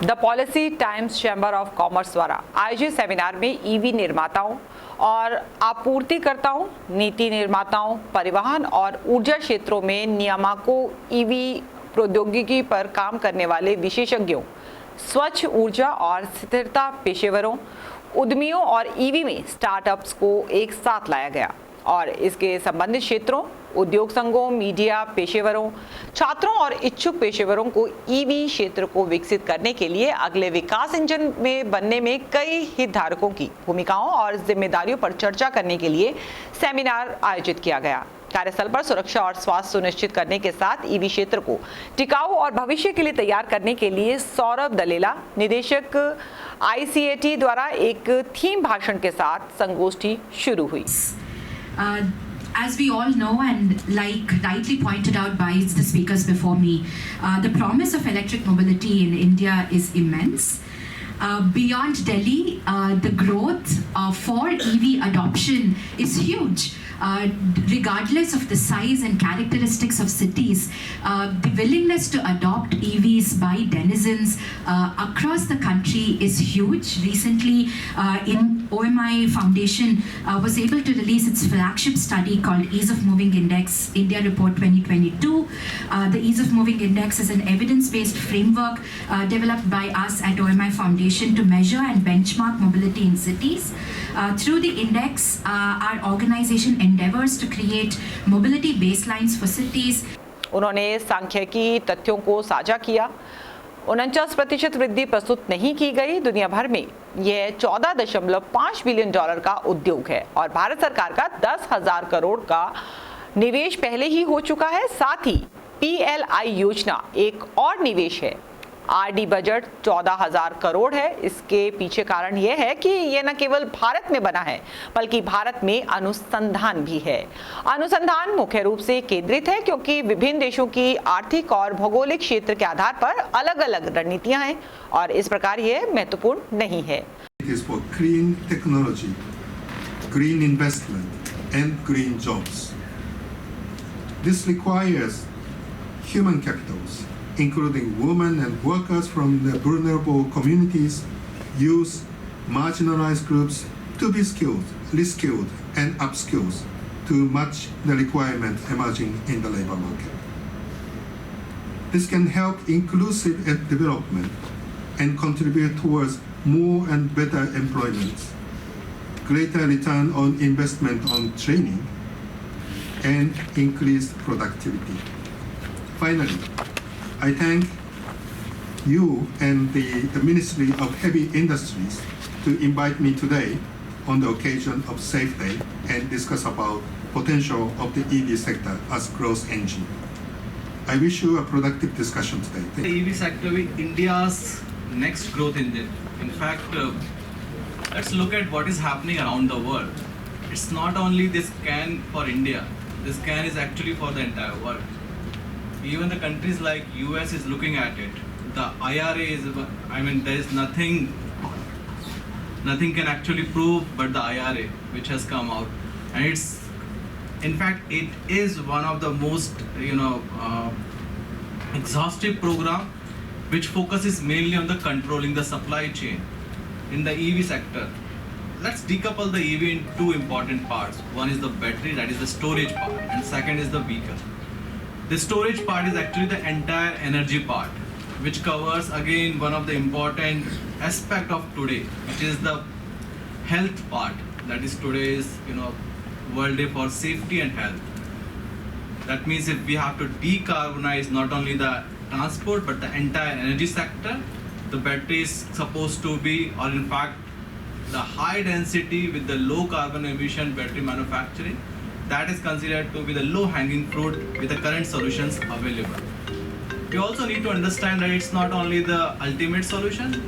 The policy times chamber of commerce द्वारा आयोजित seminar में ईवी निर्माताओं और आपूर्तिकर्ताओं, नीति निर्माताओं, परिवहन और ऊर्जा क्षेत्रों में नियामकों, ईवी प्रौद्योगिकी पर काम करने वाले विशेषज्ञों, स्वच्छ ऊर्जा और स्थिरता पेशेवरों, उद्यमियों और ईवी में स्टार्टअप्स को एक साथ लाया गया और इसके संबंधित क्षेत्रों, उद्योग संघों, मीडिया पेशेवरों, छात्रों और इच्छुक पेशेवरों को ईवी क्षेत्र को विकसित करने के लिए अगले विकास इंजन में बनने में कई हितधारकों की भूमिकाओं और जिम्मेदारियों पर चर्चा करने के लिए सेमिनार आयोजित किया गया। कार्यस्थल पर सुरक्षा और स्वास्थ्य सुनिश्चित करने के साथ ईवी क्षेत्र को टिकाऊ और भविष्य के लिए तैयार करने के लिए सौरभ दलेला, निदेशक ICAT द्वारा एक थीम भाषण के साथ संगोष्ठी शुरू हुई। As we all know, and like rightly pointed out by the speakers before me, the promise of electric mobility in India is immense. Beyond Delhi, the growth for EV adoption is huge. Regardless of the size and characteristics of cities, the willingness to adopt EVs by denizens across the country is huge. Recently, in OMI Foundation was able to release its flagship study called Ease of Moving Index, India Report 2022. The Ease of Moving Index is an evidence-based framework developed by us at OMI Foundation to measure and benchmark mobility in cities. Through the index, our organization endeavors to create mobility baselines for cities. उन्होंने सांख्यिकी तथ्यों को साझा किया। 49% वृद्धि प्रस्तुत नहीं की गई। दुनिया भर में यह $14.5 बिलियन का उद्योग है और भारत सरकार का 10,000 करोड़ का निवेश पहले ही हो चुका है। साथ ही PLI योजना एक और निवेश है। RD बजट 14,000 करोड़ है। इसके पीछे कारण यह है कि यह न केवल भारत में बना है बल्कि भारत में अनुसंधान भी है। अनुसंधान मुख्य रूप से केंद्रित है क्योंकि विभिन्न देशों की आर्थिक और भौगोलिक क्षेत्र के आधार पर अलग-अलग रणनीतियां हैं और इस प्रकार यह महत्वपूर्ण नहीं है। It is for green technology, green investment and green jobs. This requires human capitals, including women and workers from the vulnerable communities, youth, marginalized groups to be skilled, reskilled, and upskilled to match the requirements emerging in the labor market. This can help inclusive development and contribute towards more and better employment, greater return on investment on training, and increased productivity. Finally, I thank you and the Ministry of Heavy Industries to invite me today on the occasion of Safe Day and discuss about potential of the EV sector as growth engine. I wish you a productive discussion today. The EV sector is India's next growth engine. In fact, let's look at what is happening around the world. It's not only this can for India. This can is actually for the entire world. Even the countries like US is looking at it. The IRA is, there is nothing can actually prove but the IRA which has come out, and in fact it is one of the most exhaustive program which focuses mainly on the controlling the supply chain in the EV sector. Let's decouple the EV in two important parts. One is the battery, that is the storage part, and second is the vehicle. The storage part is actually the entire energy part, which covers again one of the important aspect of today, which is the health part. That is today's World Day for Safety and Health. That means if we have to decarbonize not only the transport but the entire energy sector, the battery is supposed to be, or in fact, the high density with the low carbon emission battery manufacturing, that is considered to be the low hanging fruit with the current solutions available. We also need to understand that it's not only the ultimate solution.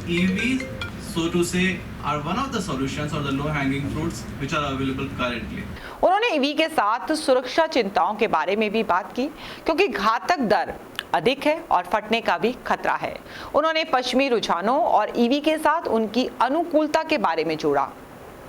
EVs, so to say, are one of the solutions or the low hanging fruits which are available currently. उन्होंने EV के साथ सुरक्षा चिंताओं के बारे में भी बात की क्योंकि घातक दर अधिक है और फटने का भी खतरा है। उन्होंने पश्चिमी रुझानों और ईवी के साथ उनकी अनुकूलता के बारे में जोड़ा।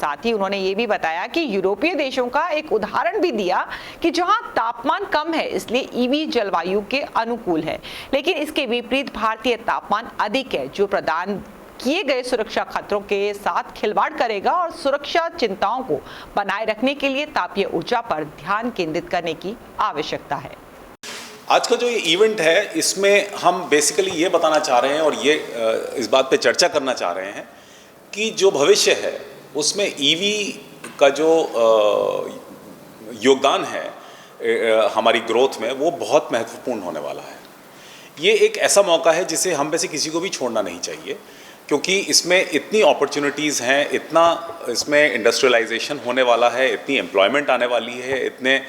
साथ ही उन्होंने ये भी बताया कि यूरोपीय देशों का एक उदाहरण भी दिया कि जहां तापमान कम है इसलिए ईवी जलवायु के अनुकूल है, लेकिन इसके विपरीत भारतीय तापमान अधिक है जो प्रदान किए गए सुरक्षा खतरों के साथ खिलवाड़ करेगा और सुरक्षा चिंताओं को बनाए रखने के लिए तापीय ऊर्जा पर ध्यान केंद्रित करने की आवश्यकता है। आज का जो ये इवेंट है इसमें हम बेसिकली ये बताना चाह रहे हैं और ये इस बात पे चर्चा करना चाह रहे हैं कि जो भविष्य है उसमें ईवी का जो योगदान है हमारी ग्रोथ में वो बहुत महत्वपूर्ण होने वाला है। ये एक ऐसा मौका है जिसे हम में से किसी को भी छोड़ना नहीं चाहिए, क्योंकि इसमें इतनी अपॉर्चुनिटीज़ हैं, इतना इसमें इंडस्ट्रियलाइजेशन होने वाला है, इतनी एम्प्लॉयमेंट आने वाली है, इतने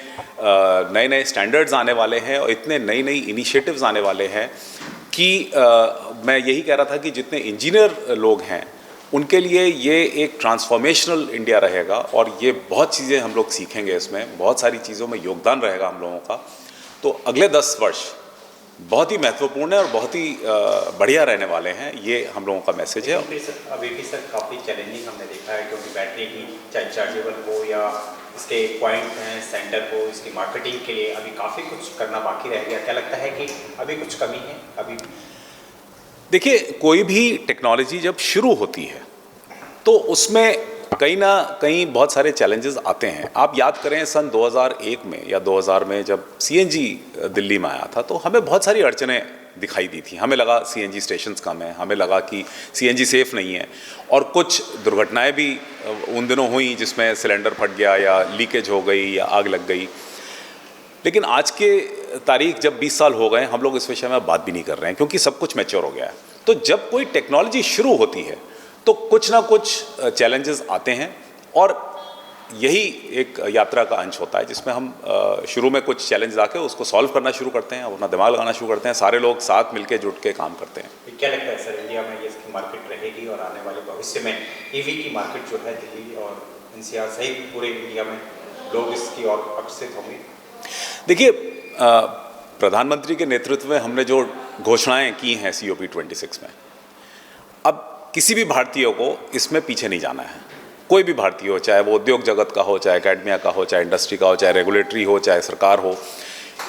नए नए स्टैंडर्ड्स आने वाले हैं और इतने नई नई इनिशिएटिव्स आने वाले हैं कि मैं यही कह रहा था कि जितने इंजीनियर लोग हैं उनके लिए ये एक ट्रांसफॉर्मेशनल इंडिया रहेगा और ये बहुत चीज़ें हम लोग सीखेंगे, इसमें बहुत सारी चीज़ों में योगदान रहेगा हम लोगों का। तो अगले 10 वर्ष बहुत ही महत्वपूर्ण है और बहुत ही बढ़िया रहने वाले हैं, ये हम लोगों का मैसेज है। अभी भी सर काफ़ी चैलेंजिंग हमने देखा है, क्योंकि बैटरी की चाहे चार्जेबल हो या इसके पॉइंट हैं सेंटर हो, इसकी मार्केटिंग के लिए अभी काफ़ी कुछ करना बाकी रह गया। क्या लगता है कि अभी कुछ कमी है अभी? देखिए, कोई भी टेक्नोलॉजी जब शुरू होती है तो उसमें कहीं ना कहीं बहुत सारे चैलेंजेस आते हैं। आप याद करें सन 2001 में या 2000 में जब सीएनजी दिल्ली में आया था तो हमें बहुत सारी अड़चनें दिखाई दी थी। हमें लगा सीएनजी स्टेशंस कम हैं, हमें लगा कि सीएनजी सेफ़ नहीं है और कुछ दुर्घटनाएं भी उन दिनों हुई जिसमें सिलेंडर फट गया या लीकेज हो गई या आग लग गई। लेकिन आज के तारीख जब 20 साल हो गए हम लोग इस विषय में बात भी नहीं कर रहे हैं, क्योंकि सब कुछ मैच्योर हो गया है। तो जब कोई टेक्नोलॉजी शुरू होती है तो कुछ ना कुछ चैलेंजेस आते हैं और यही एक यात्रा का अंश होता है जिसमें हम शुरू में कुछ चैलेंज आके उसको सॉल्व करना शुरू करते हैं, अपना दिमाग लगाना शुरू करते हैं, सारे लोग साथ मिलके जुट के काम करते हैं। क्या लगता है सर, इंडिया में ये इसकी मार्केट रहेगी और आने वाले भविष्य में ईवी की मार्केट जो है दिल्ली और एनसीआर सहित पूरे इंडिया में लोग इसकी ओर आकर्षित होंगे? देखिए, प्रधानमंत्री के नेतृत्व में हमने जो घोषणाएं की हैं COP26 में, अब किसी भी भारतीय को इसमें पीछे नहीं जाना है। कोई भी भारतीय हो, चाहे वो उद्योग जगत का हो, चाहे एकेडमिया का हो, चाहे इंडस्ट्री का हो, चाहे रेगुलेटरी हो, चाहे सरकार हो,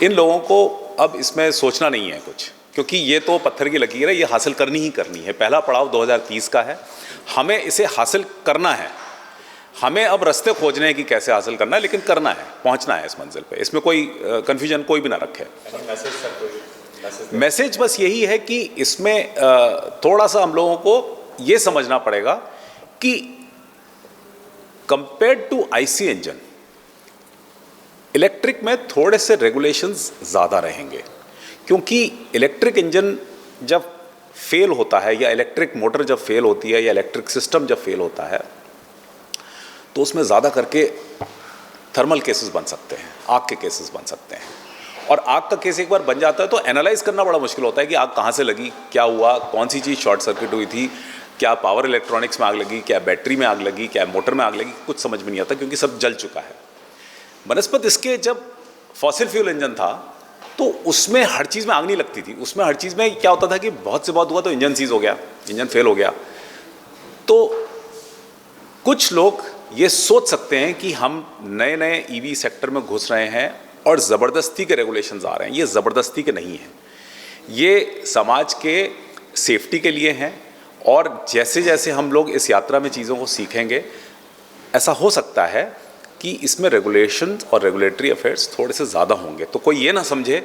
इन लोगों को अब इसमें सोचना नहीं है कुछ, क्योंकि ये तो पत्थर की लकीर है, ये हासिल करनी ही करनी है। पहला पड़ाव 2030 का है, हमें इसे हासिल करना है। हमें अब रास्ते खोजने हैं कि कैसे हासिल करना है, लेकिन करना है, पहुंचना है इस मंजिल पे। इसमें कोई कन्फ्यूजन कोई भी ना रखे। मैसेज बस यही है कि इसमें थोड़ा सा हम लोगों को ये समझना पड़ेगा कि compared to IC engine, electric में थोड़े से रेगुलेशंस ज़्यादा रहेंगे, क्योंकि इलेक्ट्रिक इंजन जब फेल होता है या इलेक्ट्रिक मोटर जब फेल होती है या इलेक्ट्रिक सिस्टम जब फेल होता है तो उसमें ज़्यादा करके थर्मल केसेस बन सकते हैं, आग के केसेस बन सकते हैं। और आग का केस एक बार बन जाता है तो एनालाइज करना बड़ा मुश्किल होता है कि आग कहाँ से लगी, क्या हुआ, कौन सी चीज़ शॉर्ट सर्किट हुई थी, क्या पावर इलेक्ट्रॉनिक्स में आग लगी, क्या बैटरी में आग लगी, क्या मोटर में आग लगी, कुछ समझ में नहीं आता क्योंकि सब जल चुका है। बनस्पत इसके जब फॉसिल फ्यूल इंजन था तो उसमें हर चीज़ में आग नहीं लगती थी। उसमें हर चीज़ में क्या होता था कि बहुत से बहुत हुआ तो इंजन सीज हो गया, इंजन फेल हो गया। तो कुछ लोग ये सोच सकते हैं कि हम नए नए ईवी सेक्टर में घुस रहे हैं और ज़बरदस्ती के रेगुलेशंस आ रहे हैं। ये ज़बरदस्ती के नहीं हैं, ये समाज के सेफ्टी के लिए हैं। और जैसे जैसे हम लोग इस यात्रा में चीज़ों को सीखेंगे, ऐसा हो सकता है कि इसमें रेगुलेशन और रेगुलेटरी अफेयर्स थोड़े से ज़्यादा होंगे। तो कोई ये ना समझे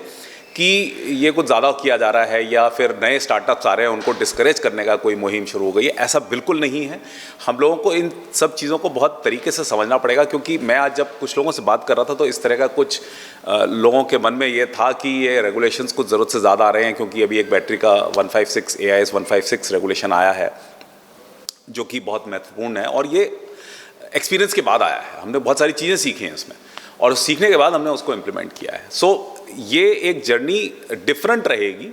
कि ये कुछ ज़्यादा किया जा रहा है या फिर नए स्टार्टअप्स आ रहे हैं उनको डिस्करेज करने का कोई मुहिम शुरू हो गई है, ऐसा बिल्कुल नहीं है। हम लोगों को इन सब चीज़ों को बहुत तरीके से समझना पड़ेगा, क्योंकि मैं आज जब कुछ लोगों से बात कर रहा था तो इस तरह का कुछ लोगों के मन में ये था कि ये रेगुलेशंस कुछ ज़रूरत से ज़्यादा आ रहे हैं, क्योंकि अभी एक बैटरी का 156 AIS 156 रेगुलेशन आया है जो कि बहुत महत्वपूर्ण है और ये एक्सपीरियंस के बाद आया है। हमने बहुत सारी चीज़ें सीखी हैं इसमें और सीखने के बाद हमने उसको इम्प्लीमेंट किया है। सो ये एक जर्नी डिफरेंट रहेगी